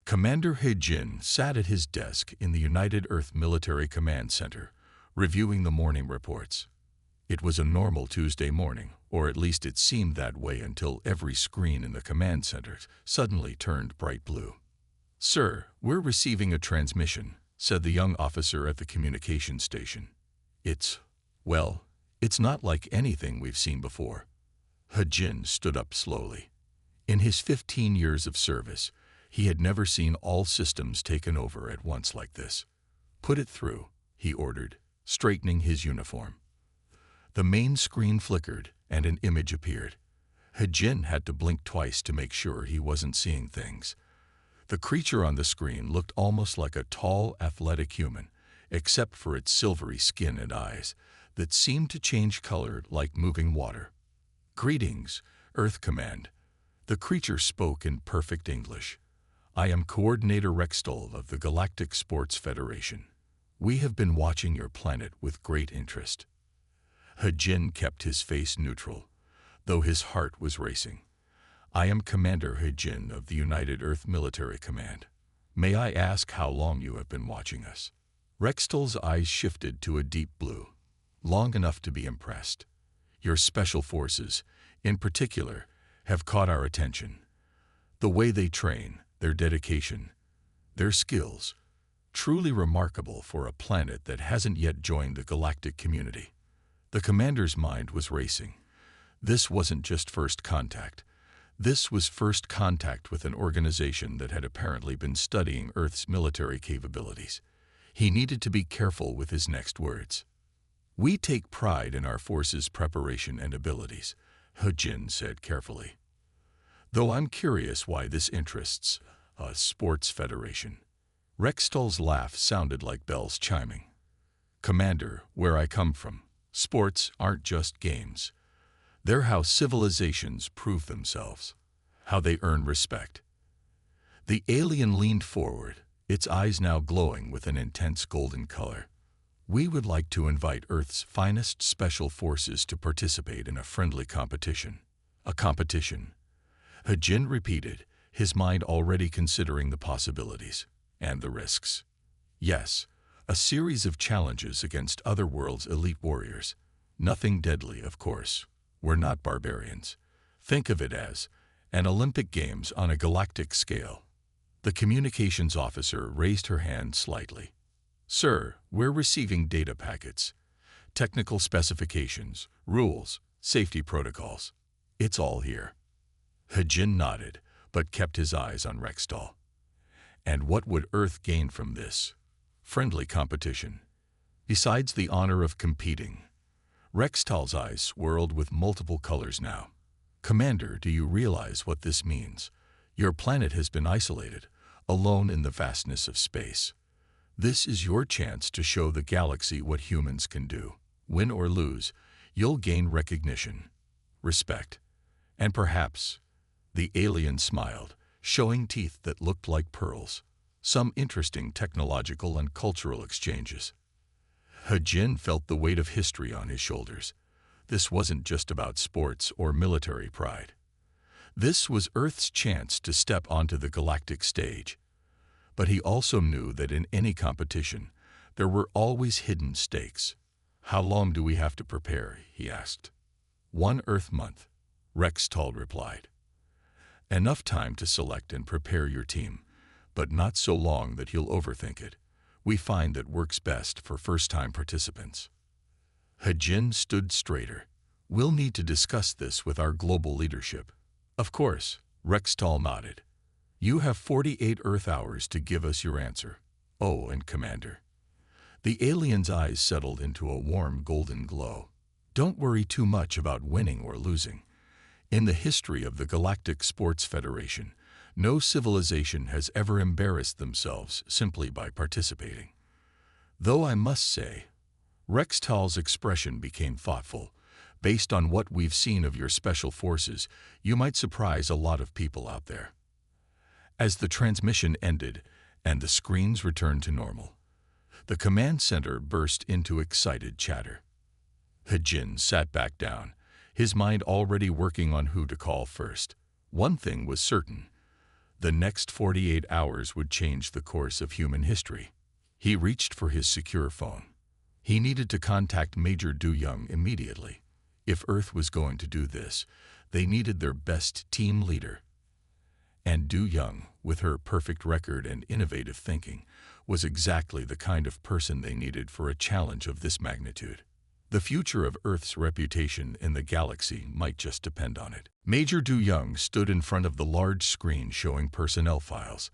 Commander He-jin sat at his desk in the United Earth Military Command Center, reviewing the morning reports. It was a normal Tuesday morning, or at least it seemed that way until every screen in the command center suddenly turned bright blue. "Sir, we're receiving a transmission," said the young officer at the communication station. It's not like anything we've seen before." He-jin stood up slowly. In his 15 years of service, he had never seen all systems taken over at once like this. "Put it through," he ordered, straightening his uniform. The main screen flickered, and an image appeared. He-jin had to blink twice to make sure he wasn't seeing things. The creature on the screen looked almost like a tall, athletic human, except for its silvery skin and eyes that seemed to change color like moving water. "Greetings, Earth Command." The creature spoke in perfect English. "I am Coordinator Rextol of the Galactic Sports Federation. We have been watching your planet with great interest." He-jin kept his face neutral, though his heart was racing. "I am Commander He-jin of the United Earth Military Command. May I ask how long you have been watching us?" Rextol's eyes shifted to a deep blue. "Long enough to be impressed. Your special forces, in particular, have caught our attention. The way they train, their dedication, their skills, truly remarkable for a planet that hasn't yet joined the galactic community." The commander's mind was racing. This wasn't just first contact. This was first contact with an organization that had apparently been studying Earth's military capabilities. He needed to be careful with his next words. "We take pride in our forces' preparation and abilities," He-jin said carefully. "Though I'm curious why this interests a sports federation." Rextol's laugh sounded like bells chiming. "Commander, where I come from, sports aren't just games. They're how civilizations prove themselves, how they earn respect." The alien leaned forward, its eyes now glowing with an intense golden color. "We would like to invite Earth's finest special forces to participate in a friendly competition." "A competition?" He-jin repeated, his mind already considering the possibilities and the risks. "Yes, a series of challenges against other worlds' elite warriors. Nothing deadly, of course. We're not barbarians. Think of it as an Olympic Games on a galactic scale." The communications officer raised her hand slightly. "Sir, we're receiving data packets, technical specifications, rules, safety protocols. It's all here." He-jin nodded, but kept his eyes on Rextol. "And what would Earth gain from this friendly competition, besides the honor of competing?" Rextol's eyes swirled with multiple colors now. "Commander, do you realize what this means? Your planet has been isolated, alone in the vastness of space. This is your chance to show the galaxy what humans can do. Win or lose, you'll gain recognition, respect, and perhaps—" the alien smiled, showing teeth that looked like pearls, "some interesting technological and cultural exchanges." He-jin felt the weight of history on his shoulders. This wasn't just about sports or military pride. This was Earth's chance to step onto the galactic stage. But he also knew that in any competition, there were always hidden stakes. "How long do we have to prepare?" he asked. "1 Earth month," Rextol replied. "Enough time to select and prepare your team, but not so long that you'll overthink it. We find that works best for first-time participants." He-jin stood straighter. "We'll need to discuss this with our global leadership." "Of course," Rextol nodded. "You have 48 Earth hours to give us your answer." "Oh, and Commander." The alien's eyes settled into a warm golden glow. "Don't worry too much about winning or losing. In the history of the Galactic Sports Federation, no civilization has ever embarrassed themselves simply by participating. Though I must say," Rextol's expression became thoughtful, "based on what we've seen of your special forces, you might surprise a lot of people out there." As the transmission ended and the screens returned to normal, the command center burst into excited chatter. He-jin sat back down, his mind already working on who to call first. One thing was certain: The next 48 hours would change the course of human history. He reached for his secure phone. He needed to contact Major Du Young immediately. If Earth was going to do this, they needed their best team leader. And Du Young, with her perfect record and innovative thinking, was exactly the kind of person they needed for a challenge of this magnitude. The future of Earth's reputation in the galaxy might just depend on it. Major Du Young stood in front of the large screen showing personnel files.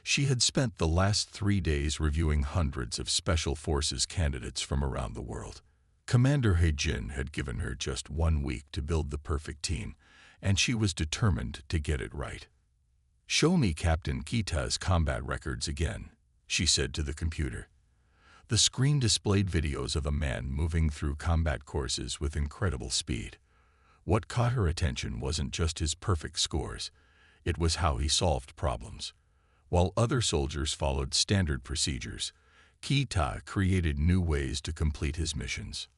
She had spent the last 3 days reviewing hundreds of Special Forces candidates from around the world. Commander He Jin had given her just 1 week to build the perfect team, and she was determined to get it right. "Show me Captain Kita's combat records again," she said to the computer. The screen displayed videos of a man moving through combat courses with incredible speed. What caught her attention wasn't just his perfect scores, it was how he solved problems. While other soldiers followed standard procedures, Kita created new ways to complete his missions.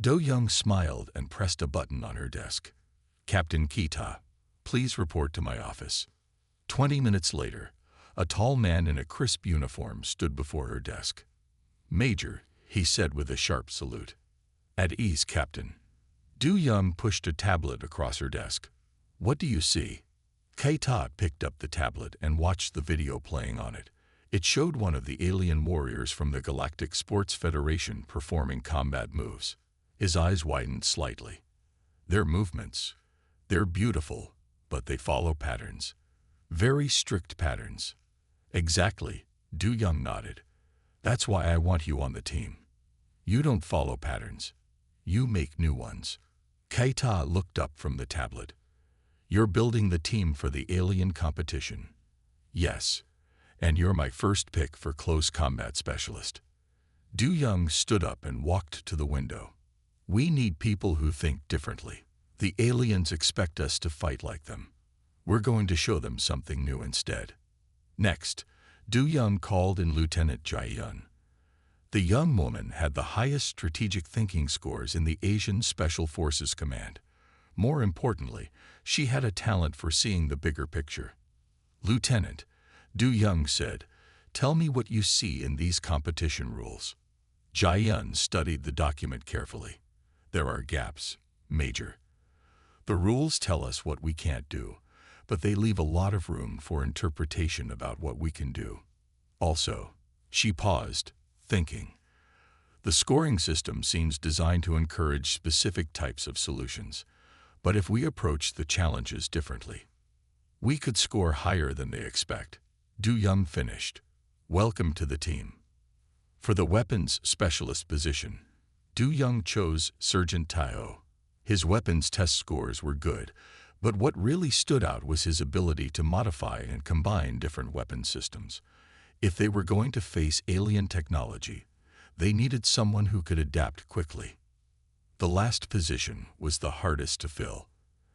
Do Young smiled and pressed a button on her desk. "Captain Kita, please report to my office." 20 minutes later, a tall man in a crisp uniform stood before her desk. "Major," he said with a sharp salute. "At ease, Captain." Du Young pushed a tablet across her desk. "What do you see?" Keita picked up the tablet and watched the video playing on it. It showed one of the alien warriors from the Galactic Sports Federation performing combat moves. His eyes widened slightly. "Their movements, they're beautiful, but they follow patterns. Very strict patterns." "Exactly," Du Young nodded. "That's why I want you on the team. You don't follow patterns. You make new ones." Keita looked up from the tablet. "You're building the team for the alien competition." "Yes, and you're my first pick for close combat specialist." Du Young stood up and walked to the window. "We need people who think differently. The aliens expect us to fight like them. We're going to show them something new instead." Next, Du Young called in Lieutenant Jai-yun. The young woman had the highest strategic thinking scores in the Asian Special Forces Command. More importantly, she had a talent for seeing the bigger picture. "Lieutenant," Du Young said, "tell me what you see in these competition rules." Jai-yun studied the document carefully. "There are gaps, Major. The rules tell us what we can't do, but they leave a lot of room for interpretation about what we can do. Also," she paused, thinking, "the scoring system seems designed to encourage specific types of solutions, but if we approach the challenges differently, we could score higher than they expect." Du Young finished. "Welcome to the team." For the weapons specialist position, Du Young chose Sergeant Tao. His weapons test scores were good, but what really stood out was his ability to modify and combine different weapon systems. If they were going to face alien technology, they needed someone who could adapt quickly. The last position was the hardest to fill.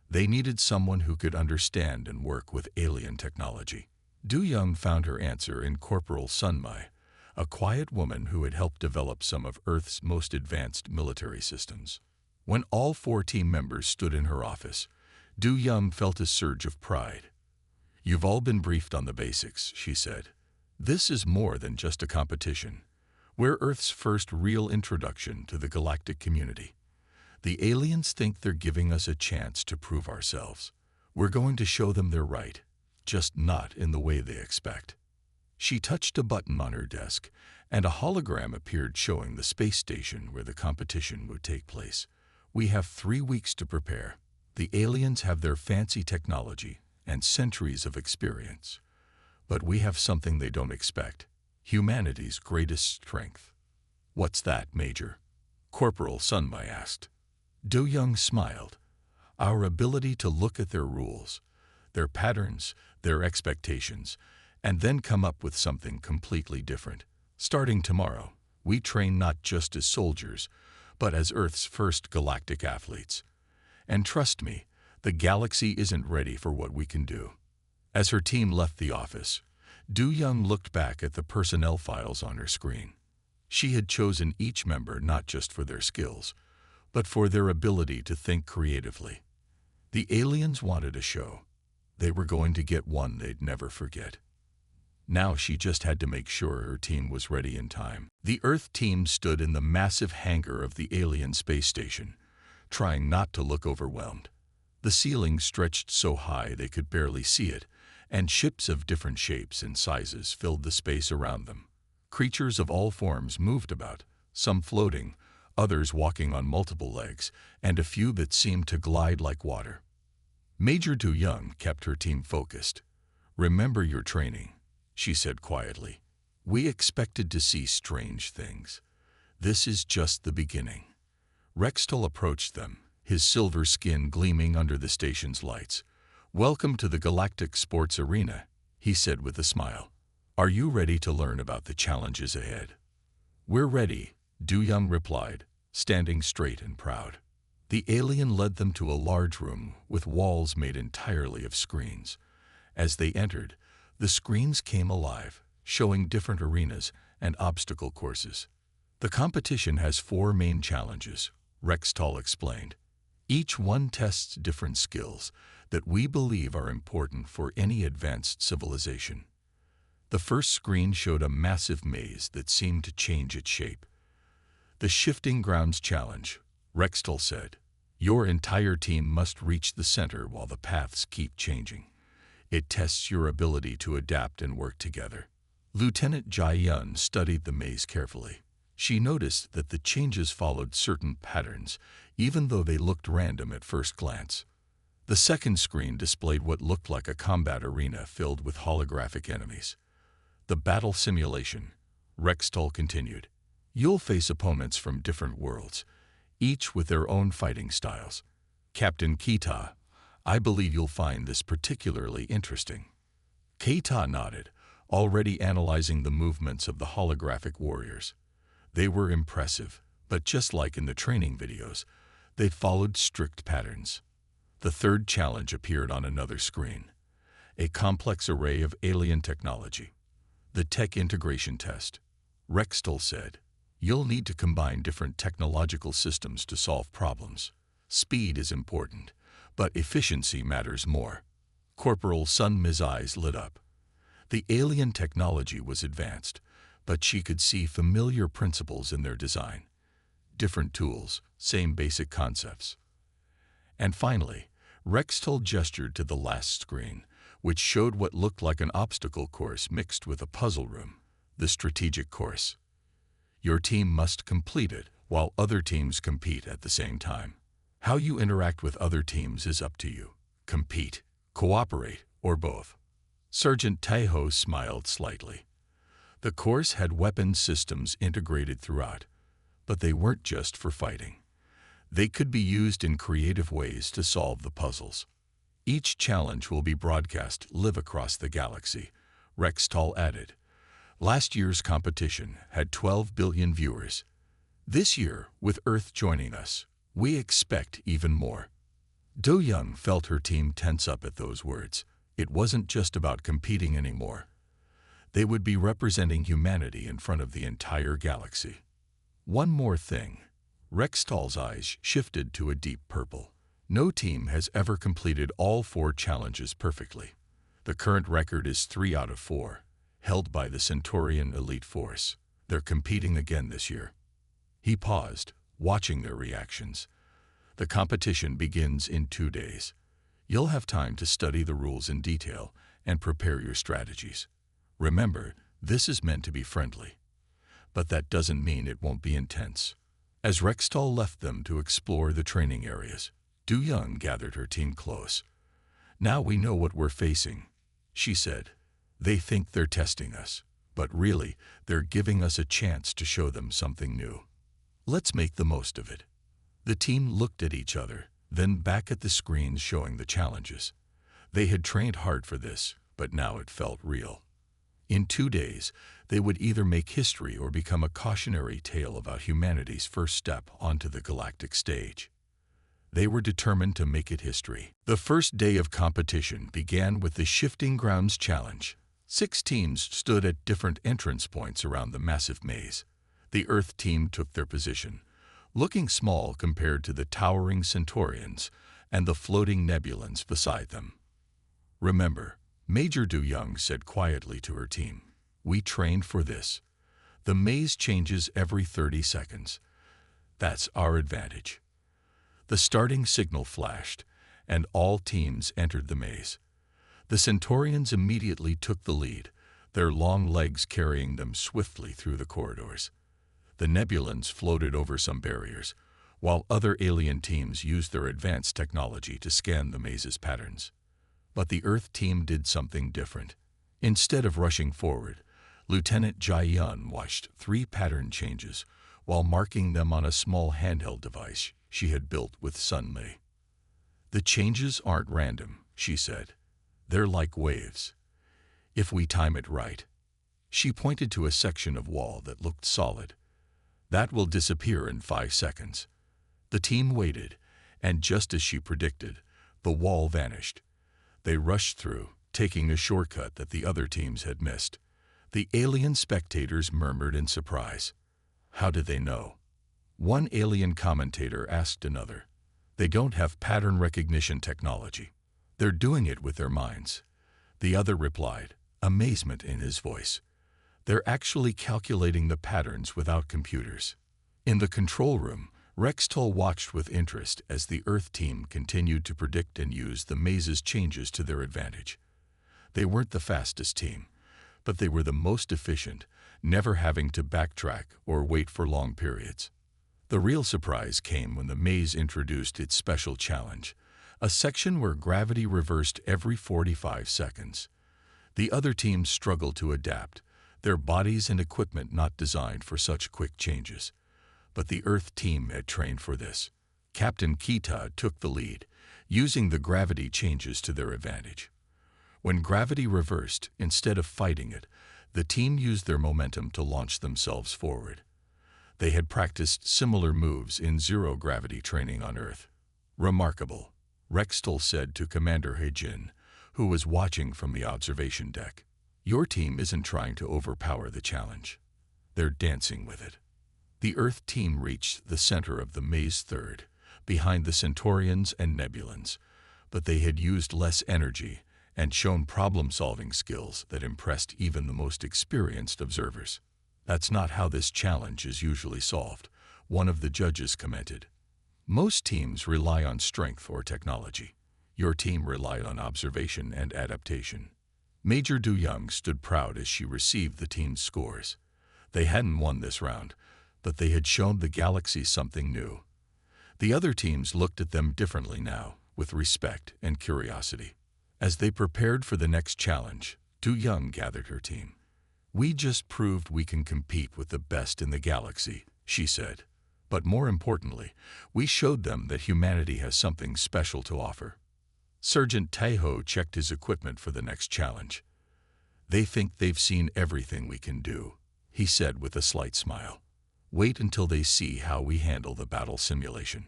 They needed someone who could understand and work with alien technology. Du Young found her answer in Corporal Sunmai, a quiet woman who had helped develop some of Earth's most advanced military systems. When all 4 team members stood in her office, Du Young felt a surge of pride. "You've all been briefed on the basics," she said. "This is more than just a competition. We're Earth's first real introduction to the galactic community. The aliens think they're giving us a chance to prove ourselves. We're going to show them they're right, just not in the way they expect." She touched a button on her desk, and a hologram appeared showing the space station where the competition would take place. "We have 3 weeks to prepare. The aliens have their fancy technology and centuries of experience. But we have something they don't expect, humanity's greatest strength." "What's that, Major?" Corporal Sunmai asked. Du Young smiled. "Our ability to look at their rules, their patterns, their expectations, and then come up with something completely different. Starting tomorrow, we train not just as soldiers, but as Earth's first galactic athletes. And trust me, the galaxy isn't ready for what we can do." As her team left the office, Du Young looked back at the personnel files on her screen. She had chosen each member not just for their skills, but for their ability to think creatively. The aliens wanted a show. They were going to get one they'd never forget. Now she just had to make sure her team was ready in time. The Earth team stood in the massive hangar of the alien space station, trying not to look overwhelmed. The ceiling stretched so high they could barely see it, and ships of different shapes and sizes filled the space around them. Creatures of all forms moved about, some floating, others walking on multiple legs, and a few that seemed to glide like water. Major Du Young kept her team focused. "Remember your training," she said quietly. "We expected to see strange things. This is just the beginning." Rextal approached them, his silver skin gleaming under the station's lights. "Welcome to the Galactic Sports Arena," he said with a smile. "Are you ready to learn about the challenges ahead?" "We're ready," Du Young replied, standing straight and proud. The alien led them to a large room with walls made entirely of screens. As they entered, the screens came alive, showing different arenas and obstacle courses. "The competition has 4 main challenges," Rextal explained. "Each one tests different skills that we believe are important for any advanced civilization." The first screen showed a massive maze that seemed to change its shape. "The Shifting Grounds Challenge," Rextal said. "Your entire team must reach the center while the paths keep changing. It tests your ability to adapt and work together." Lieutenant Jai Yun studied the maze carefully. She noticed that the changes followed certain patterns, even though they looked random at first glance. The second screen displayed what looked like a combat arena filled with holographic enemies. "The battle simulation," Rextal continued. "You'll face opponents from different worlds, each with their own fighting styles. Captain Kita, I believe you'll find this particularly interesting." Keita nodded, already analyzing the movements of the holographic warriors. They were impressive, but just like in the training videos, they followed strict patterns. The third challenge appeared on another screen, a complex array of alien technology. "The Tech Integration Test," Rextal said. "You'll need to combine different technological systems to solve problems. Speed is important, but efficiency matters more." Corporal Sun Mi's eyes lit up. The alien technology was advanced, but she could see familiar principles in their design. Different tools, same basic concepts. And finally, Rextal gestured to the last screen, which showed what looked like an obstacle course mixed with a puzzle room, the strategic course. Your team must complete it while other teams compete at the same time. How you interact with other teams is up to you. Compete, cooperate, or both. Sergeant Taiho smiled slightly. The course had weapon systems integrated throughout, but they weren't just for fighting. They could be used in creative ways to solve the puzzles. Each challenge will be broadcast live across the galaxy, Rextal added. Last year's competition had 12 billion viewers. This year, with Earth joining us, we expect even more. Do Young felt her team tense up at those words. It wasn't just about competing anymore. They would be representing humanity in front of the entire galaxy. One more thing. Rextal's eyes shifted to a deep purple. No team has ever completed all 4 challenges perfectly. The current record is 3 out of 4, held by the Centaurian Elite Force. They're competing again this year. He paused, watching their reactions. The competition begins in 2 days. You'll have time to study the rules in detail and prepare your strategies. Remember, this is meant to be friendly. But that doesn't mean it won't be intense. As Rextal left them to explore the training areas, Du Young gathered her team close. "Now we know what we're facing," she said. "They think they're testing us, but really, they're giving us a chance to show them something new. Let's make the most of it." The team looked at each other, then back at the screens showing the challenges. They had trained hard for this, but now it felt real. In 2 days, they would either make history or become a cautionary tale about humanity's first step onto the galactic stage. They were determined to make it history. The first day of competition began with the Shifting Grounds Challenge. 6 teams stood at different entrance points around the massive maze. The Earth team took their position, looking small compared to the towering Centaurians and the floating nebulans beside them. Remember, Major Du Young said quietly to her team, "We trained for this. The maze changes every 30 seconds. That's our advantage." The starting signal flashed, and all teams entered the maze. The Centaurians immediately took the lead, their long legs carrying them swiftly through the corridors. The Nebulans floated over some barriers, while other alien teams used their advanced technology to scan the maze's patterns. But the Earth team did something different. Instead of rushing forward, Lieutenant Jai-yun watched 3 pattern changes while marking them on a small handheld device she had built with Sunmei. "The changes aren't random," she said. "They're like waves. If we time it right." She pointed to a section of wall that looked solid. "That will disappear in 5 seconds." The team waited, and just as she predicted, the wall vanished. They rushed through, taking a shortcut that the other teams had missed. The alien spectators murmured in surprise. "How did they know?" One alien commentator asked another. "They don't have pattern recognition technology. They're doing it with their minds." The other replied, amazement in his voice. "They're actually calculating the patterns without computers." In the control room, Rextol watched with interest as the Earth team continued to predict and use the maze's changes to their advantage. They weren't the fastest team, but they were the most efficient, never having to backtrack or wait for long periods. The real surprise came when the maze introduced its special challenge, a section where gravity reversed every 45 seconds. The other teams struggled to adapt, their bodies and equipment not designed for such quick changes. But the Earth team had trained for this. Captain Kita took the lead, using the gravity changes to their advantage. When gravity reversed, instead of fighting it, the team used their momentum to launch themselves forward. They had practiced similar moves in zero-gravity training on Earth. "Remarkable," Rextol said to Commander Heijin, who was watching from the observation deck. "Your team isn't trying to overpower the challenge. They're dancing with it." The Earth team reached the center of the maze third, behind the Centaurians and Nebulans, but they had used less energy and shown problem-solving skills that impressed even the most experienced observers. "That's not how this challenge is usually solved," one of the judges commented. "Most teams rely on strength or technology. Your team relied on observation and adaptation." Major Du Young stood proud as she received the team's scores. They hadn't won this round, but they had shown the galaxy something new. The other teams looked at them differently now, with respect and curiosity. As they prepared for the next challenge, Du Young gathered her team. "We just proved we can compete with the best in the galaxy," she said. "But more importantly, we showed them that humanity has something special to offer." Sergeant Taeho checked his equipment for the next challenge. "They think they've seen everything we can do," he said with a slight smile. "Wait until they see how we handle the battle simulation."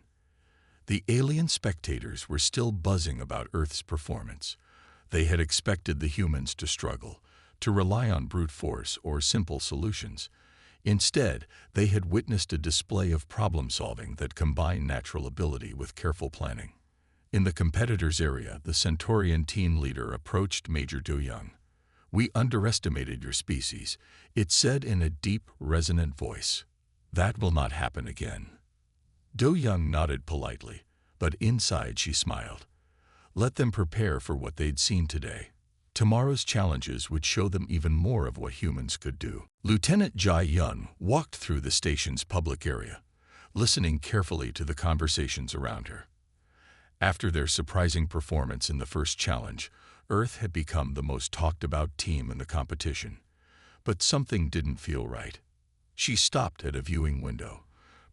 The alien spectators were still buzzing about Earth's performance. They had expected the humans to struggle, to rely on brute force or simple solutions. Instead, they had witnessed a display of problem-solving that combined natural ability with careful planning. In the competitors' area, the Centaurian team leader approached Major Du Young. "We underestimated your species," it said in a deep, resonant voice. "That will not happen again." Du Young nodded politely, but inside she smiled. Let them prepare for what they'd seen today. Tomorrow's challenges would show them even more of what humans could do. Lieutenant Jai-yun walked through the station's public area, listening carefully to the conversations around her. After their surprising performance in the first challenge, Earth had become the most talked-about team in the competition. But something didn't feel right. She stopped at a viewing window,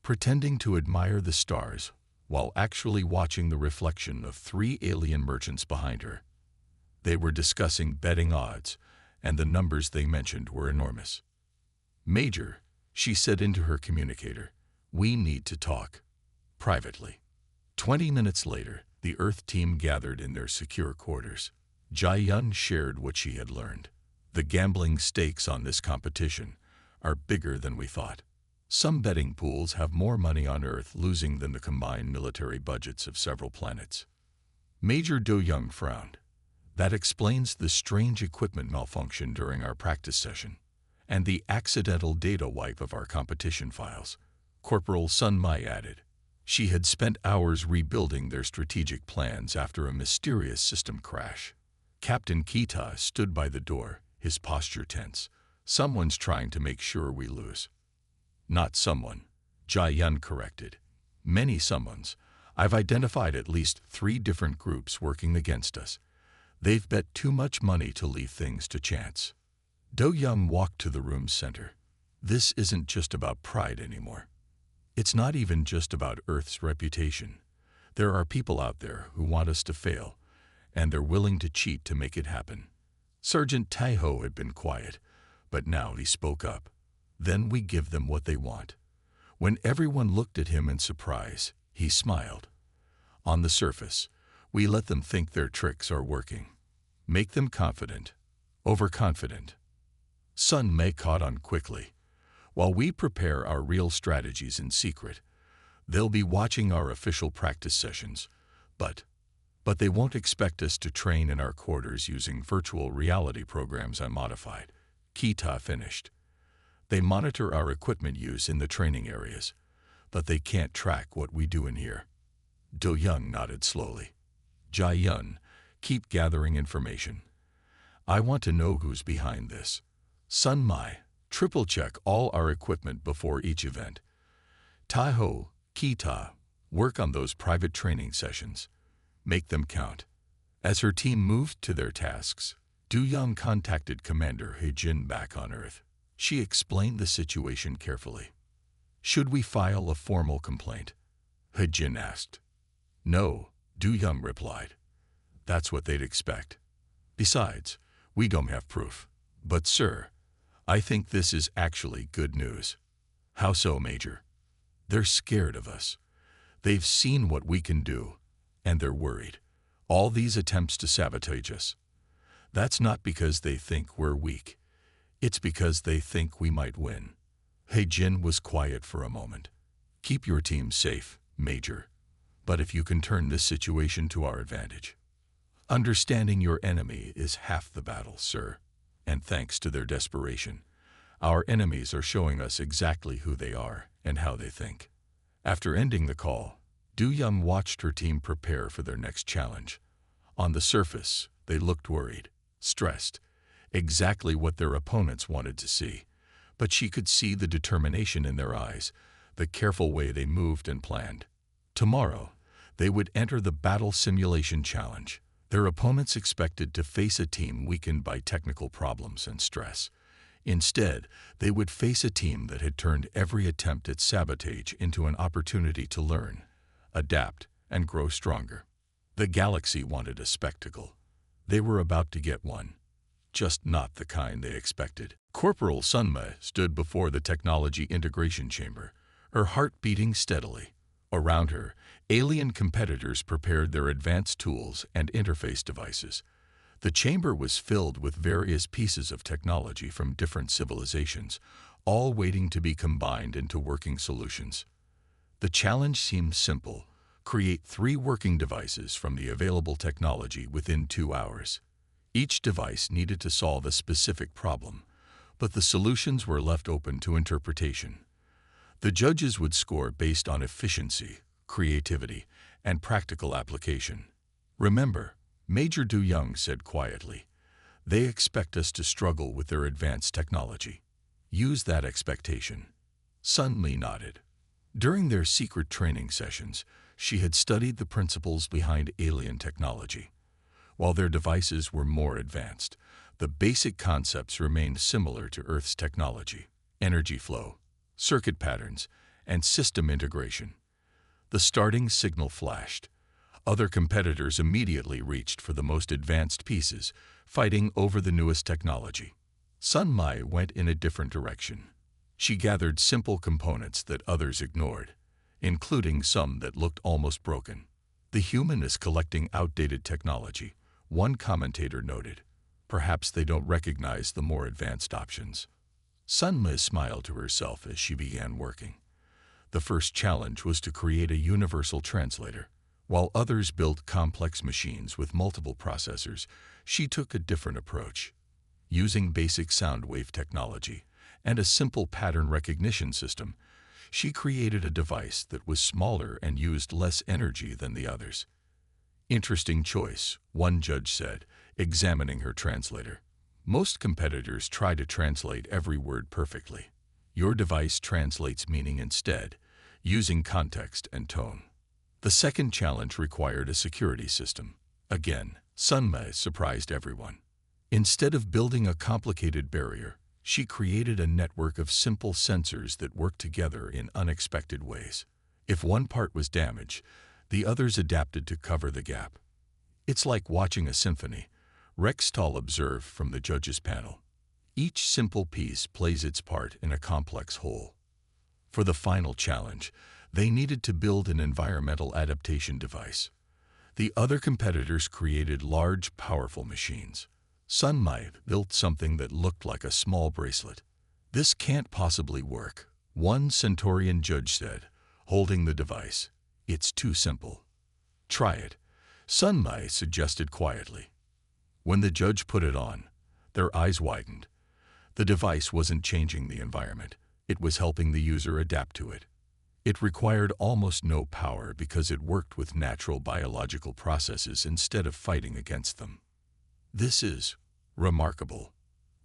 pretending to admire the stars while actually watching the reflection of 3 alien merchants behind her. They were discussing betting odds, and the numbers they mentioned were enormous. "Major," she said into her communicator, "we need to talk. Privately." 20 minutes later, the Earth team gathered in their secure quarters. Jai-yun shared what she had learned. "The gambling stakes on this competition are bigger than we thought. Some betting pools have more money on Earth losing than the combined military budgets of several planets." Major Du Young frowned. That explains the strange equipment malfunction during our practice session, and the accidental data wipe of our competition files, Corporal Sun Mai added. She had spent hours rebuilding their strategic plans after a mysterious system crash. Captain Kita stood by the door, his posture tense. Someone's trying to make sure we lose. Not someone, Jai Yun corrected. Many someones. I've identified at least 3 different groups working against us. They've bet too much money to leave things to chance. Do Young walked to the room's center. This isn't just about pride anymore. It's not even just about Earth's reputation. There are people out there who want us to fail, and they're willing to cheat to make it happen. Sergeant Taiho had been quiet, but now he spoke up. Then we give them what they want. When everyone looked at him in surprise, he smiled. On the surface, we let them think their tricks are working. Make them confident, overconfident. Sun Mei caught on quickly. While we prepare our real strategies in secret, they'll be watching our official practice sessions, but they won't expect us to train in our quarters using virtual reality programs I modified. Kita finished. They monitor our equipment use in the training areas, but they can't track what we do in here. Do Young nodded slowly. Jai Yun, keep gathering information. I want to know who's behind this. Sun Mai, triple-check all our equipment before each event. Taiho, Kita, work on those private training sessions. Make them count. As her team moved to their tasks, Du Young contacted Commander He Jin back on Earth. She explained the situation carefully. Should we file a formal complaint? He Jin asked. No, Du Young replied. That's what they'd expect. Besides, we don't have proof. But sir, I think this is actually good news. How so, Major? They're scared of us. They've seen what we can do, and they're worried. All these attempts to sabotage us. That's not because they think we're weak. It's because they think we might win. He Jin was quiet for a moment. Keep your team safe, Major. But if you can turn this situation to our advantage. Understanding your enemy is half the battle, sir. And thanks to their desperation, our enemies are showing us exactly who they are and how they think. After ending the call, Du Young watched her team prepare for their next challenge. On the surface, they looked worried, stressed, exactly what their opponents wanted to see. But she could see the determination in their eyes, the careful way they moved and planned. Tomorrow, they would enter the Battle Simulation Challenge. Their opponents expected to face a team weakened by technical problems and stress. Instead, they would face a team that had turned every attempt at sabotage into an opportunity to learn, adapt, and grow stronger. The galaxy wanted a spectacle. They were about to get one, just not the kind they expected. Corporal Sunma stood before the technology integration chamber, her heart beating steadily. Around her, alien competitors prepared their advanced tools and interface devices. The chamber was filled with various pieces of technology from different civilizations, all waiting to be combined into working solutions. The challenge seemed simple: create 3 working devices from the available technology within 2 hours. Each device needed to solve a specific problem, but the solutions were left open to interpretation. The judges would score based on efficiency, creativity, and practical application. Remember, Major Du Young said quietly, they expect us to struggle with their advanced technology. Use that expectation. Sun Mi nodded. During their secret training sessions, she had studied the principles behind alien technology. While their devices were more advanced, the basic concepts remained similar to Earth's technology: energy flow, circuit patterns, and system integration. The starting signal flashed. Other competitors immediately reached for the most advanced pieces, fighting over the newest technology. Sun Mai went in a different direction. She gathered simple components that others ignored, including some that looked almost broken. The human is collecting outdated technology, one commentator noted. Perhaps they don't recognize the more advanced options. Sun Mi smiled to herself as she began working. The first challenge was to create a universal translator. While others built complex machines with multiple processors, she took a different approach. Using basic sound wave technology and a simple pattern recognition system, she created a device that was smaller and used less energy than the others. Interesting choice, one judge said, examining her translator. Most competitors try to translate every word perfectly. Your device translates meaning instead, using context and tone. The second challenge required a security system. Again, Sunmei surprised everyone. Instead of building a complicated barrier, she created a network of simple sensors that worked together in unexpected ways. If one part was damaged, the others adapted to cover the gap. It's like watching a symphony, Rextal observed from the judges' panel. Each simple piece plays its part in a complex whole. For the final challenge, they needed to build an environmental adaptation device. The other competitors created large, powerful machines. Sunmai built something that looked like a small bracelet. This can't possibly work, one Centaurian judge said, holding the device. It's too simple. Try it, Sunmai suggested quietly. When the judge put it on, their eyes widened. The device wasn't changing the environment. It was helping the user adapt to it. It required almost no power because it worked with natural biological processes instead of fighting against them. This is remarkable,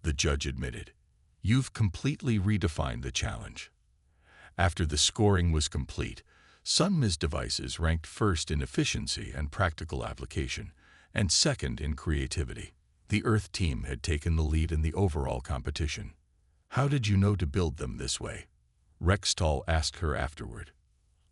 the judge admitted. You've completely redefined the challenge. After the scoring was complete, Sunmi's devices ranked first in efficiency and practical application, and second in creativity. The Earth team had taken the lead in the overall competition. How did you know to build them this way? Rextal asked her afterward.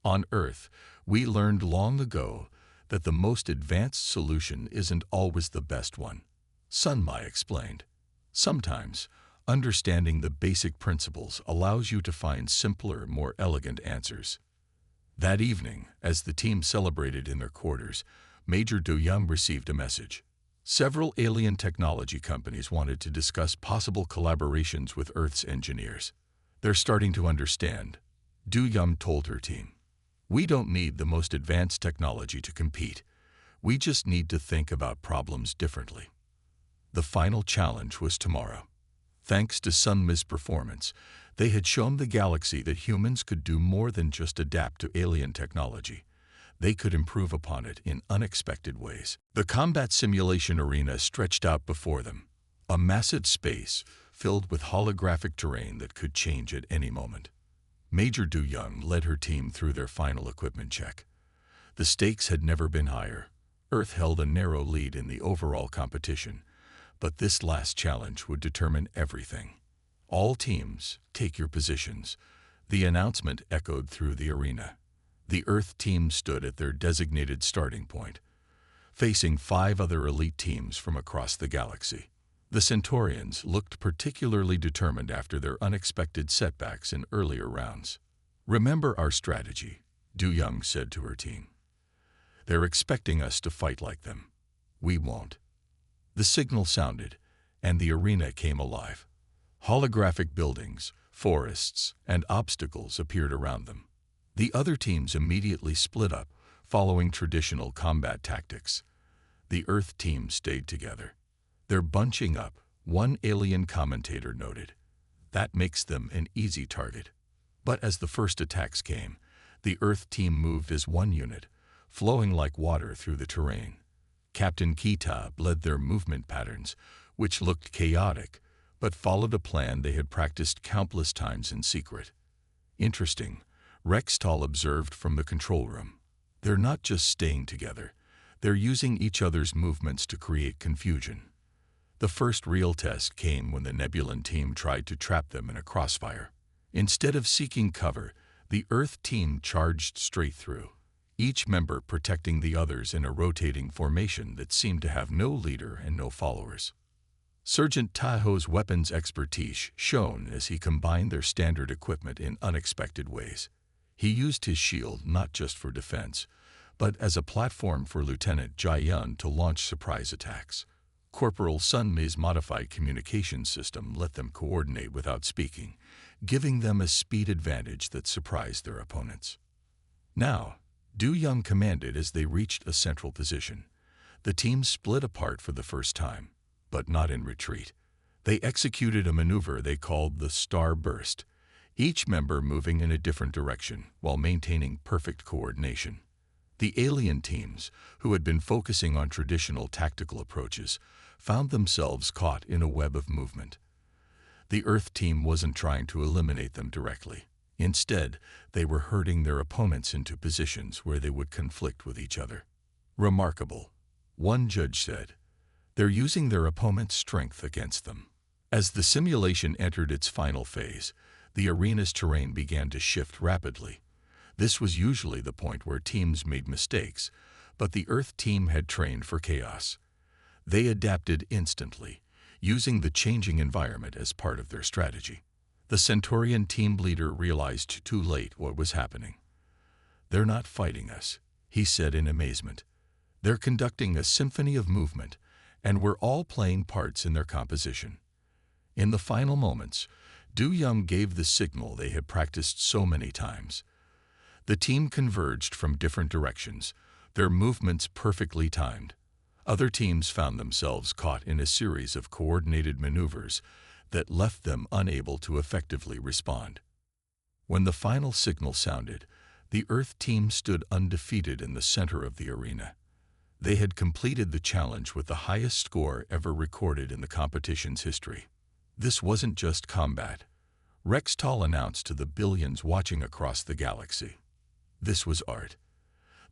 On Earth, we learned long ago that the most advanced solution isn't always the best one. Sunmai explained. Sometimes, understanding the basic principles allows you to find simpler, more elegant answers. That evening, as the team celebrated in their quarters, Major Do-young received a message. Several alien technology companies wanted to discuss possible collaborations with Earth's engineers. They're starting to understand, Do-young told her team. We don't need the most advanced technology to compete. We just need to think about problems differently. The final challenge was tomorrow. Thanks to Sunmi's performance, they had shown the galaxy that humans could do more than just adapt to alien technology. They could improve upon it in unexpected ways. The combat simulation arena stretched out before them, a massive space filled with holographic terrain that could change at any moment. Major Do-young led her team through their final equipment check. The stakes had never been higher. Earth held a narrow lead in the overall competition, but this last challenge would determine everything. All teams, take your positions. The announcement echoed through the arena. The Earth team stood at their designated starting point, facing 5 other elite teams from across the galaxy. The Centaurians looked particularly determined after their unexpected setbacks in earlier rounds. Remember our strategy, Do-young said to her team. They're expecting us to fight like them. We won't. The signal sounded, and the arena came alive. Holographic buildings, forests, and obstacles appeared around them. The other teams immediately split up, following traditional combat tactics. The Earth team stayed together. They're bunching up, one alien commentator noted. That makes them an easy target. But as the first attacks came, the Earth team moved as one unit, flowing like water through the terrain. Captain Kitab led their movement patterns, which looked chaotic, but followed a plan they had practiced countless times in secret. Interesting, Rextal observed from the control room. They're not just staying together, they're using each other's movements to create confusion. The first real test came when the Nebulan team tried to trap them in a crossfire. Instead of seeking cover, the Earth team charged straight through, each member protecting the others in a rotating formation that seemed to have no leader and no followers. Sergeant Tahoe's weapons expertise shone as he combined their standard equipment in unexpected ways. He used his shield not just for defense, but as a platform for Lieutenant Jai-yun to launch surprise attacks. Corporal Sunmi's modified communication system let them coordinate without speaking, giving them a speed advantage that surprised their opponents. Now, Du Young commanded as they reached a central position. The team split apart for the first time, but not in retreat. They executed a maneuver they called the Star Burst, each member moving in a different direction while maintaining perfect coordination. The alien teams, who had been focusing on traditional tactical approaches, found themselves caught in a web of movement. The Earth team wasn't trying to eliminate them directly. Instead, they were herding their opponents into positions where they would conflict with each other. Remarkable, one judge said. They're using their opponent's strength against them. As the simulation entered its final phase, the arena's terrain began to shift rapidly. This was usually the point where teams made mistakes, but the Earth team had trained for chaos. They adapted instantly, using the changing environment as part of their strategy. The Centaurian team leader realized too late what was happening. "They're not fighting us," he said in amazement. "They're conducting a symphony of movement, and we're all playing parts in their composition." In the final moments, Du Young gave the signal they had practiced so many times. The team converged from different directions, their movements perfectly timed. Other teams found themselves caught in a series of coordinated maneuvers that left them unable to effectively respond. When the final signal sounded, the Earth team stood undefeated in the center of the arena. They had completed the challenge with the highest score ever recorded in the competition's history. This wasn't just combat, Rex Tall announced to the billions watching across the galaxy. This was art.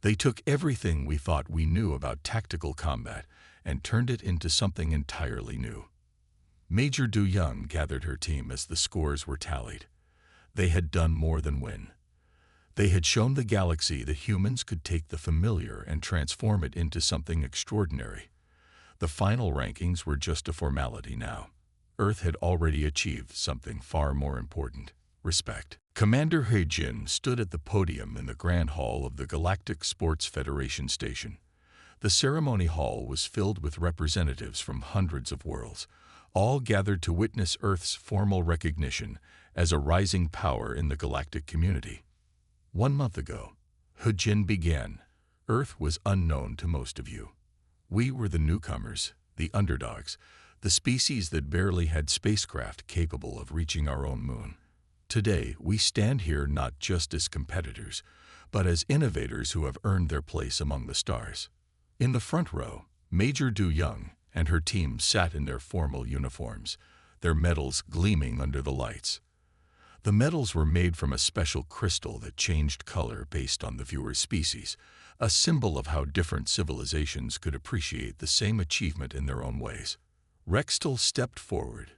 They took everything we thought we knew about tactical combat and turned it into something entirely new. Major Du Young gathered her team as the scores were tallied. They had done more than win. They had shown the galaxy that humans could take the familiar and transform it into something extraordinary. The final rankings were just a formality now. Earth had already achieved something far more important: respect. Commander He Jin stood at the podium in the Grand Hall of the Galactic Sports Federation station. The ceremony hall was filled with representatives from hundreds of worlds, all gathered to witness Earth's formal recognition as a rising power in the galactic community. 1 month ago, He Jin began. Earth was unknown to most of you. We were the newcomers, the underdogs, the species that barely had spacecraft capable of reaching our own moon. Today, we stand here not just as competitors, but as innovators who have earned their place among the stars. In the front row, Major Du Young and her team sat in their formal uniforms, their medals gleaming under the lights. The medals were made from a special crystal that changed color based on the viewer's species, a symbol of how different civilizations could appreciate the same achievement in their own ways. Rextal stepped forward,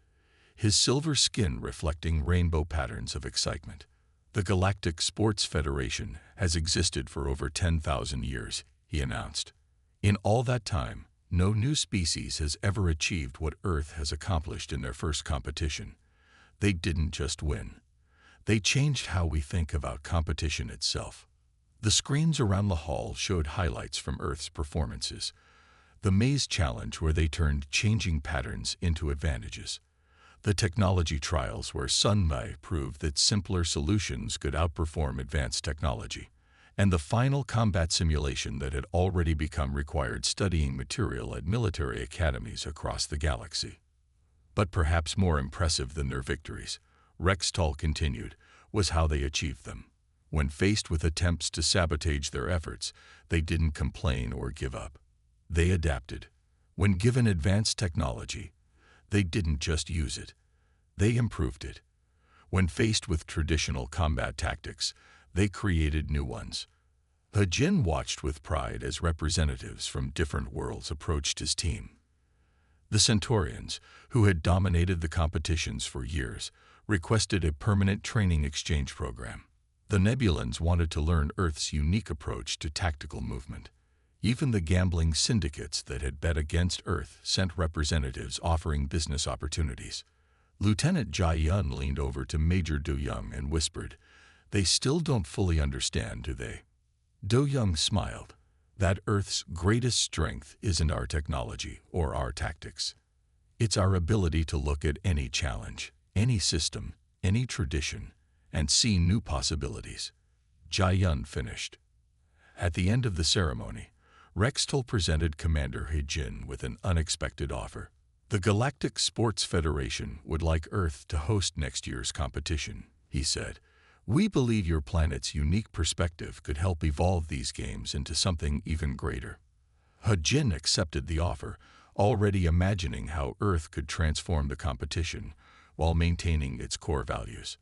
his silver skin reflecting rainbow patterns of excitement. The Galactic Sports Federation has existed for over 10,000 years, he announced. In all that time, no new species has ever achieved what Earth has accomplished in their first competition. They didn't just win. They changed how we think about competition itself. The screens around the hall showed highlights from Earth's performances. The Maze Challenge, where they turned changing patterns into advantages. The technology trials, where Sunmai proved that simpler solutions could outperform advanced technology. And the final combat simulation that had already become required studying material at military academies across the galaxy. But perhaps more impressive than their victories, Rextal continued, was how they achieved them. When faced with attempts to sabotage their efforts, they didn't complain or give up. They adapted. When given advanced technology, they didn't just use it. They improved it. When faced with traditional combat tactics, they created new ones. He Jin watched with pride as representatives from different worlds approached his team. The Centaurians, who had dominated the competitions for years, requested a permanent training exchange program. The Nebulans wanted to learn Earth's unique approach to tactical movement. Even the gambling syndicates that had bet against Earth sent representatives offering business opportunities. Lieutenant Jai Yun leaned over to Major Du Young and whispered, "They still don't fully understand, do they?" Du Young smiled. "That Earth's greatest strength isn't our technology or our tactics. It's our ability to look at any challenge, any system, any tradition, and see new possibilities." Jai Yun finished. At the end of the ceremony, Rextal presented Commander Hejin with an unexpected offer. The Galactic Sports Federation would like Earth to host next year's competition, he said. We believe your planet's unique perspective could help evolve these games into something even greater. Hejin accepted the offer, already imagining how Earth could transform the competition while maintaining its core values.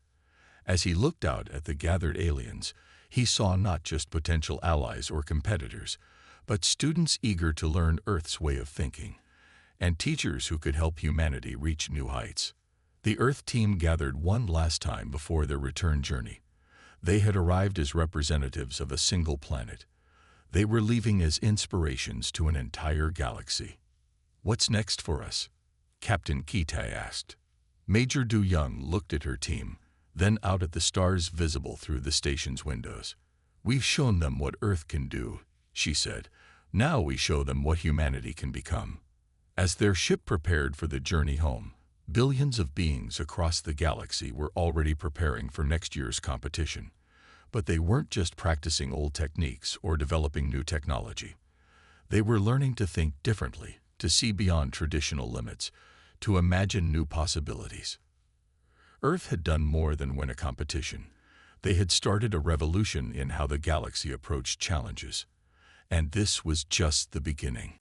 As he looked out at the gathered aliens, he saw not just potential allies or competitors, but students eager to learn Earth's way of thinking, and teachers who could help humanity reach new heights. The Earth team gathered one last time before their return journey. They had arrived as representatives of a single planet. They were leaving as inspirations to an entire galaxy. What's next for us? Captain Kitai asked. Major Du Young looked at her team, then out at the stars visible through the station's windows. We've shown them what Earth can do, she said. Now we show them what humanity can become. As their ship prepared for the journey home, billions of beings across the galaxy were already preparing for next year's competition. But they weren't just practicing old techniques or developing new technology. They were learning to think differently, to see beyond traditional limits, to imagine new possibilities. Earth had done more than win a competition. They had started a revolution in how the galaxy approached challenges. And this was just the beginning.